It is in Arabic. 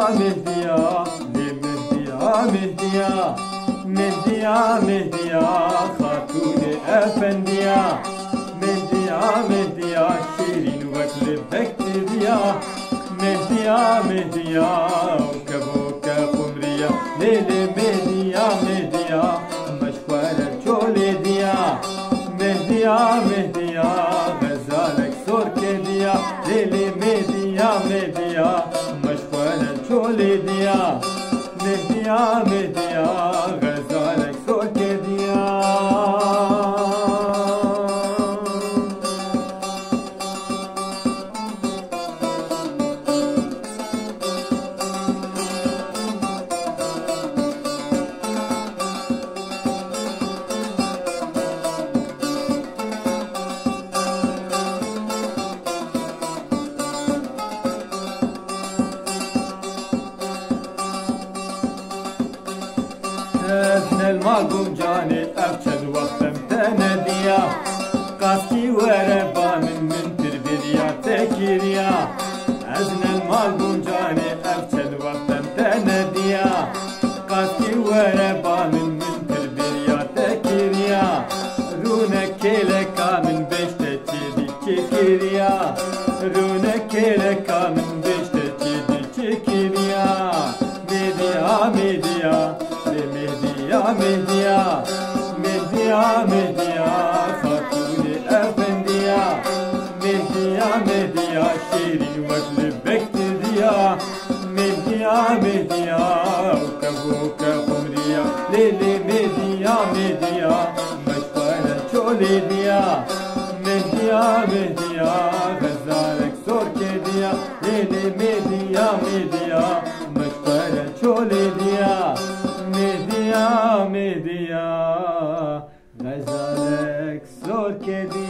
مهديا مهديا مهديا مهديا خاتون افنديا مهديا شيرين وكل بكتيريا مهديا وكبوك قمريا ليلي مهديا مشوار جولي ديا مهديا غزالك سوركي ديا ليلي مهديا مشوار جولي ديا مهديا غزالك سوركي ديا ابن المالكم جاني أبشد وقتم تنديا قاسكي وربا من تربيريا تكيريا ابن المالكم جاني أبشد وقتم تنديا قاسكي وربا من تربيريا تكيريا رونك كيلكا من بشتة تيدي تكيريا رونك كيلكا من بشتة تيدي تكيريا مهديا خاتون افنديا مهديا شيرين وكل بكتيريا مهديا وكبوك قمريا ليلي مهديا مشوار جولي ديا مهديا غزالك سوركي ديا ليلي مهديا مشوار جولي ديا مهديا غزالك سوركي ديا